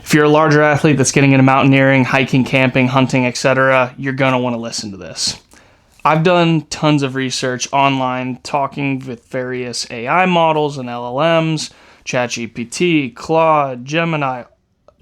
If you're a larger athlete that's getting into mountaineering, hiking, camping, hunting, etc., you're going to want to listen to this. I've done tons of research online, talking with various AI models and LLMs, ChatGPT, Claude, Gemini,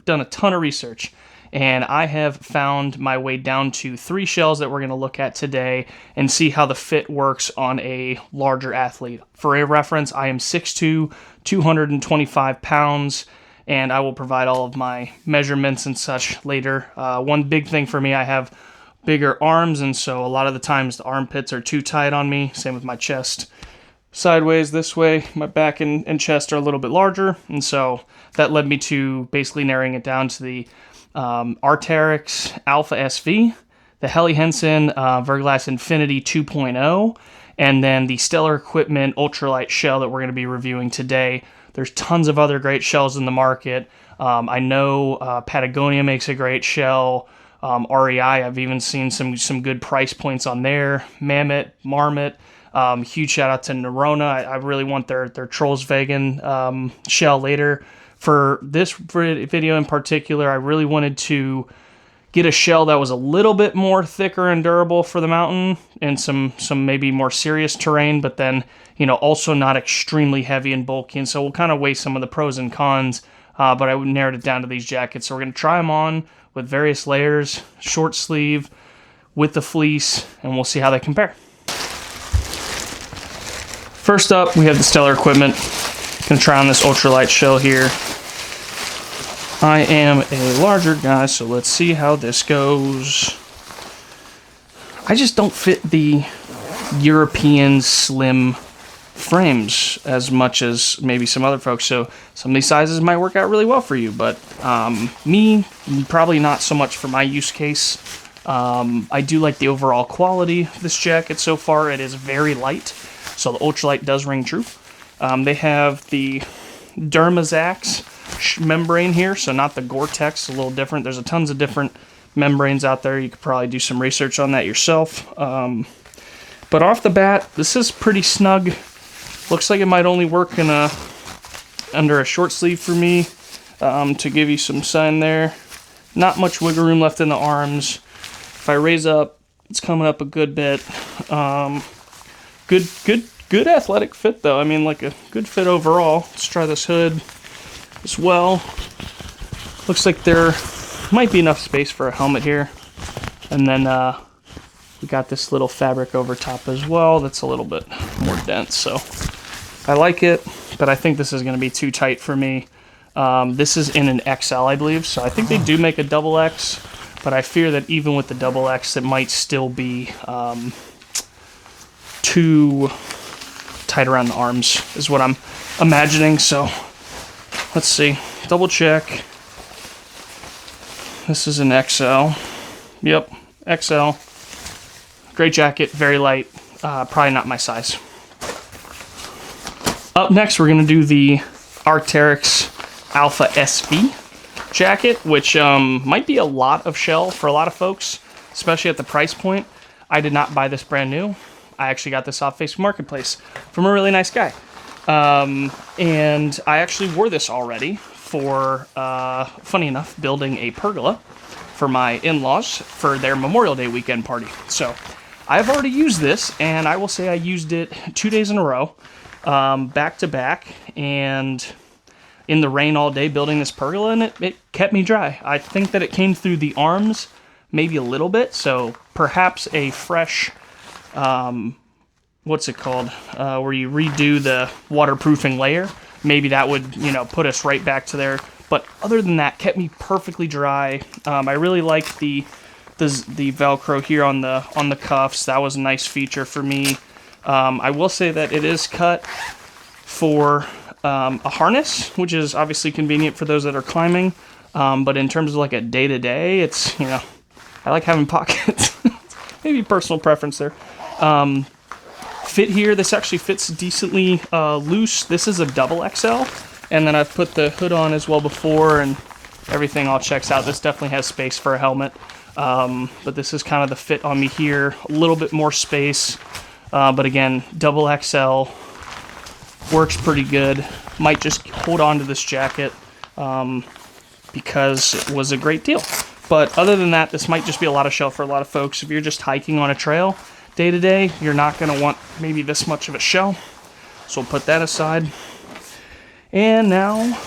done a ton of research. And I have found my way down to 3 shells that we're going to look at today and see how the fit works on a larger athlete. For a reference, I am 6'2", 225 pounds, and I will provide all of my measurements and such later. One big thing for me, I have bigger arms, and so a lot of the times the armpits are too tight on me. Same with my chest. Sideways this way, my back and chest are a little bit larger, and so that led me to basically narrowing it down to the Arc'teryx Alpha SV, the Helly Hansen Verglas Infinity 2.0, and then the Stellar Equipment Ultralight shell that we're going to be reviewing today. There's tons of other great shells in the market. I know Patagonia makes a great shell. REI, I've even seen some good price points on there. Mammoth, Marmot. Huge shout out to Nerona. I really want their Trolls Vegan shell later. For this video in particular, I really wanted to get a shell that was a little bit more thicker and durable for the mountain and some maybe more serious terrain, but then, also not extremely heavy and bulky. And so we'll kind of weigh some of the pros and cons, but I narrowed it down to these jackets. So we're going to try them on with various layers, short sleeve, with the fleece, and we'll see how they compare. First up, we have the Stellar Equipment. Gonna try on this ultralight shell here. I am a larger guy, so let's see how this goes. I just don't fit the European slim frames as much as maybe some other folks, so some of these sizes might work out really well for you, but me, probably not so much for my use case. I do like the overall quality of this jacket so far. It is very light, so the ultralight does ring true. They have the Dermazax membrane here, so not the Gore-Tex, a little different. There's tons of different membranes out there. You could probably do some research on that yourself. But off the bat, this is pretty snug. Looks like it might only work in under a short sleeve for me, to give you some sign there. Not much wiggle room left in the arms. If I raise up, it's coming up a good bit. Good athletic fit though. I mean, like a good fit overall. Let's try this hood as well. Looks like there might be enough space for a helmet here. And then we got this little fabric over top as well that's a little bit more dense. So I like it, but I think this is going to be too tight for me. This is in an XL, I believe. So I think they do make a double X, but I fear that even with the double X, it might still be too tight around the arms is what I'm imagining. So let's see, double check. This is an XL. Yep, XL. Great jacket, very light. Probably not my size. Up next, we're gonna do the Arc'teryx Alpha SV jacket, which might be a lot of shell for a lot of folks, especially at the price point. I did not buy this brand new. I actually got this off Facebook Marketplace from a really nice guy. And I actually wore this already for, funny enough, building a pergola for my in-laws for their Memorial Day weekend party. So I've already used this, and I will say I used it 2 days in a row, back to back, and in the rain all day building this pergola, and it kept me dry. I think that it came through the arms maybe a little bit, so perhaps a fresh, what's it called, where you redo the waterproofing layer, maybe that would, put us right back to there. But other than that, kept me perfectly dry. I really like the Velcro here on the cuffs. That was a nice feature for me. I will say that it is cut for a harness, which is obviously convenient for those that are climbing. But in terms of like a day-to-day, it's, I like having pockets. Maybe personal preference there. Fit here, this actually fits decently loose. This is a double XL, and then I've put the hood on as well before, and everything all checks out. This definitely has space for a helmet, but this is kind of the fit on me here. A little bit more space, but again, double XL works pretty good. Might just hold on to this jacket because it was a great deal. But other than that, this might just be a lot of shell for a lot of folks. If you're just hiking on a trail day to day, you're not going to want maybe this much of a shell. So we'll put that aside. And now,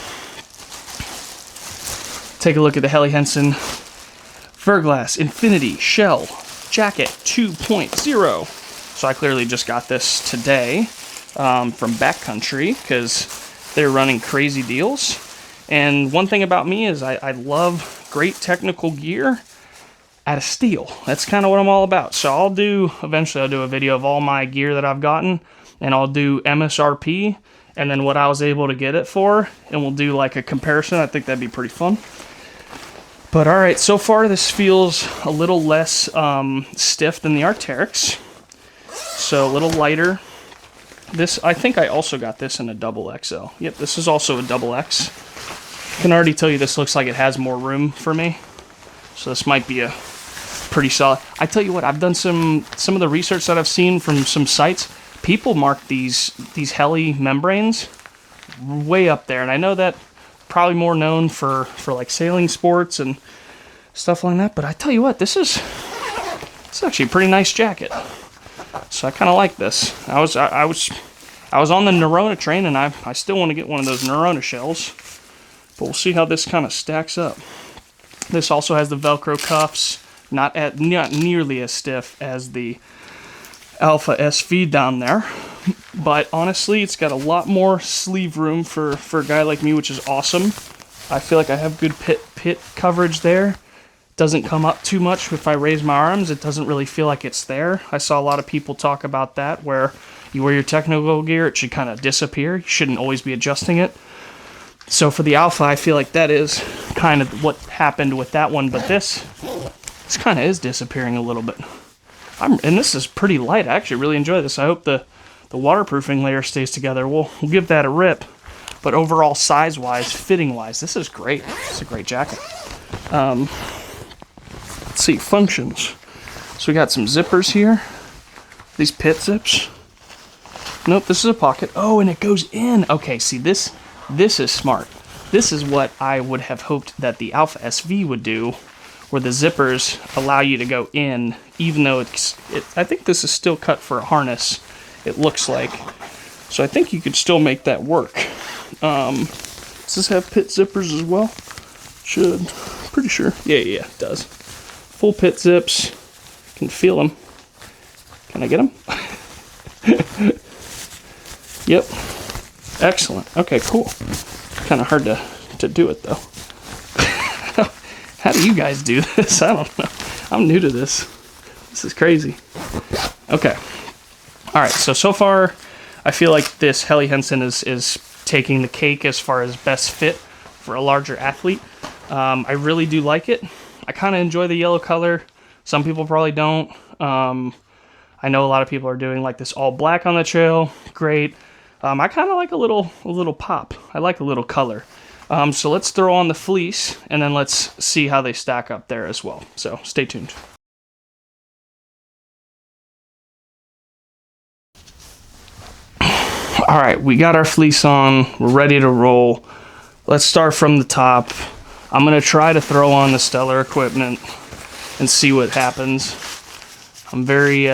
take a look at the Helly Hansen Verglas Infinity Shell Jacket 2.0. So I clearly just got this today from Backcountry because they're running crazy deals. And one thing about me is I love great technical gear at a steal. That's kind of what I'm all about. So eventually I'll do a video of all my gear that I've gotten, and I'll do MSRP and then what I was able to get it for, and we'll do like a comparison. I think that'd be pretty fun. But all right, so far this feels a little less stiff than the Arc'teryx. So a little lighter. This, I think I also got this in a double XL. Yep, this is also a double X. I can already tell you this looks like it has more room for me. So this might be a pretty solid. I tell you what, I've done some of the research that I've seen from some sites. People mark these Helly membranes way up there, and I know that probably more known for like sailing sports and stuff like that. But I tell you what, it's actually a pretty nice jacket. So I kind of like this. I was on the Nerona train, and I still want to get one of those Nerona shells. But we'll see how this kind of stacks up. This also has the Velcro cuffs, not nearly as stiff as the Alpha SV down there, but honestly it's got a lot more sleeve room for a guy like me, which is awesome. I feel like I have good pit coverage there. Doesn't come up too much. If I raise my arms, it doesn't really feel like it's there. I saw a lot of people talk about that, where you wear your technical gear, it should kind of disappear. You shouldn't always be adjusting it. So for the Alpha, I feel like that is kind of what happened with that one, but this kind of is disappearing a little bit. And this is pretty light. I actually really enjoy this. I hope the waterproofing layer stays together. We'll give that a rip. But overall, size-wise, fitting-wise, this is great. It's a great jacket. Let's see, functions. So we got some zippers here. These pit zips. Nope, this is a pocket. Oh, and it goes in. Okay, see, this is smart. This is what I would have hoped that the Alpha SV would do, where the zippers allow you to go in, even though I think this is still cut for a harness, it looks like. So I think you could still make that work. Does this have pit zippers as well? Should. Pretty sure. Yeah, it does. Full pit zips. Can feel them. Can I get them? Yep. Excellent. Okay, cool. Kind of hard to do it, though. How do you guys do this? I don't know. I'm new to this. This is crazy. Okay. All right, so far, I feel like this Helly Hansen is taking the cake as far as best fit for a larger athlete. I really do like it. I kind of enjoy the yellow color. Some people probably don't. I know a lot of people are doing like this all black on the trail. Great. I kind of like a little pop. I like a little color. So let's throw on the fleece, and then let's see how they stack up there as well. So stay tuned. All right, we got our fleece on. We're ready to roll. Let's start from the top. I'm going to try to throw on the Stellar equipment and see what happens. I'm very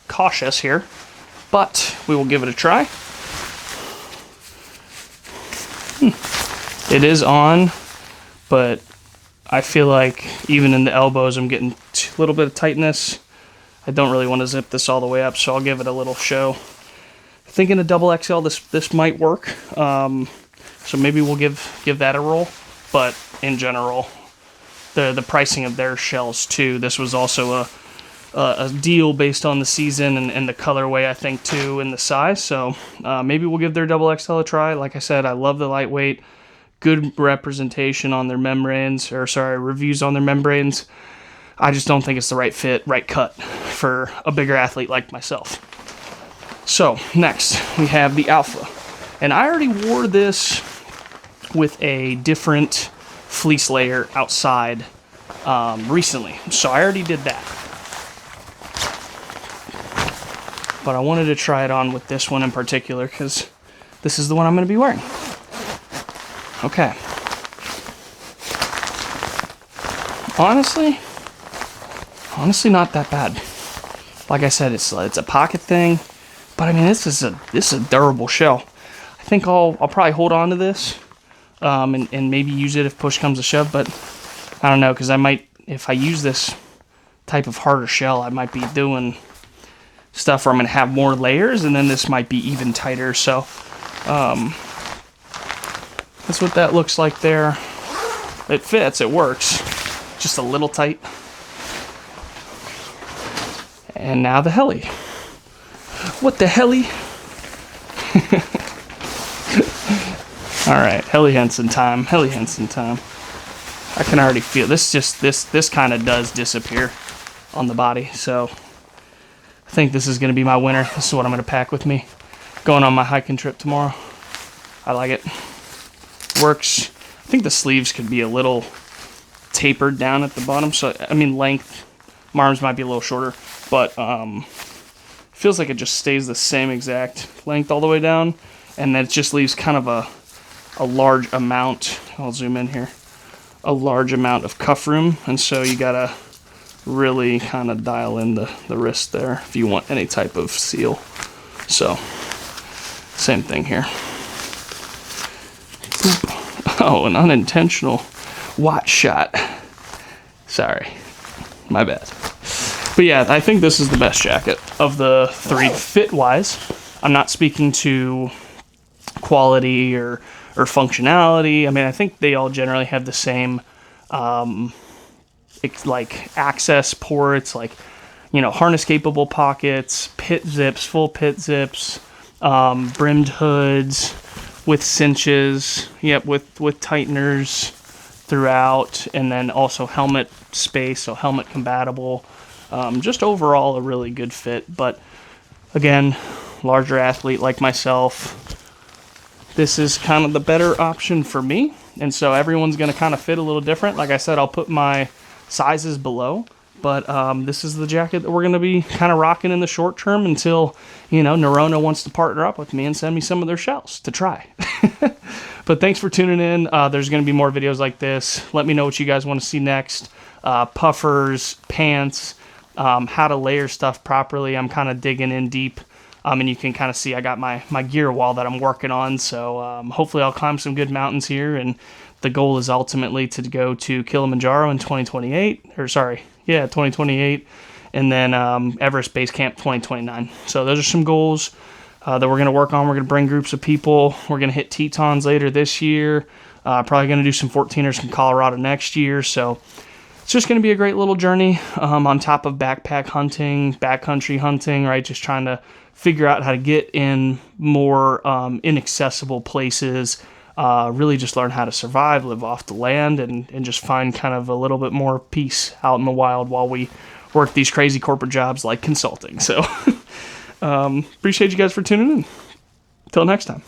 cautious here, but we will give it a try. It is on, but I feel like even in the elbows I'm getting a little bit of tightness. I don't really want to zip this all the way up, so I'll give it a little show. Thinking a double XL, this might work. So maybe we'll give that a roll. But in general, the pricing of their shells too. This was also a deal based on the season and the colorway, I think, too, and the size. So maybe we'll give their double XL a try. Like I said, I love the lightweight. Good representation on their membranes, reviews on their membranes. I just don't think it's the right fit, right cut for a bigger athlete like myself. So next we have the Alpha, and I already wore this with a different fleece layer outside recently, so I already did that. But I wanted to try it on with this one in particular because this is the one I'm going to be wearing. Okay. honestly not that bad. Like I said, it's a pocket thing, but I mean, this is a durable shell. I think I'll probably hold on to this, and maybe use it if push comes to shove, but I don't know, because I might, if I use this type of harder shell, I might be doing stuff where I'm going to have more layers, and then this might be even tighter. So that's what that looks like there. It fits, it works, just a little tight. And now the Helly. What the Helly? All right, Hansen time. Hansen time. I can already feel this kind of does disappear on the body. So I think this is going to be my winner. This is what I'm going to pack with me going on my hiking trip tomorrow. I like it. Works. I think the sleeves could be a little tapered down at the bottom. So I mean, length. My arms might be a little shorter, but feels like it just stays the same exact length all the way down, and then it just leaves kind of a large amount. I'll zoom in here. A large amount of cuff room, and so you gotta really kind of dial in the wrist there if you want any type of seal. So same thing here. Oh, an unintentional watch shot. Sorry, my bad. But yeah, I think this is the best jacket of the three fit wise. I'm not speaking to quality or functionality. I mean, I think they all generally have the same, like access ports, like, you know, harness capable pockets, pit zips, full pit zips, brimmed hoods with cinches, yep, with tighteners throughout, and then also helmet space, so helmet compatible. Just overall a really good fit, but again, larger athlete like myself, this is kind of the better option for me, and so everyone's going to kind of fit a little different. Like I said, I'll put my sizes below, but this is the jacket that we're going to be kind of rocking in the short term until, you know, Nerona wants to partner up with me and send me some of their shells to try. But thanks for tuning in. There's going to be more videos like this. Let me know what you guys want to see next. Puffers, pants, how to layer stuff properly. I'm kind of digging in deep. And you can kind of see I got my gear wall that I'm working on. So hopefully I'll climb some good mountains here. And the goal is ultimately to go to Kilimanjaro in 2028. And then Everest Base Camp 2029. So those are some goals that we're going to work on. We're going to bring groups of people. We're going to hit Tetons later this year. Probably going to do some 14ers from Colorado next year. So it's just going to be a great little journey on top of backpack hunting, backcountry hunting, right? Just trying to figure out how to get in more inaccessible places, really just learn how to survive, live off the land, and just find kind of a little bit more peace out in the wild while we work these crazy corporate jobs like consulting. So appreciate you guys for tuning in. Till next time.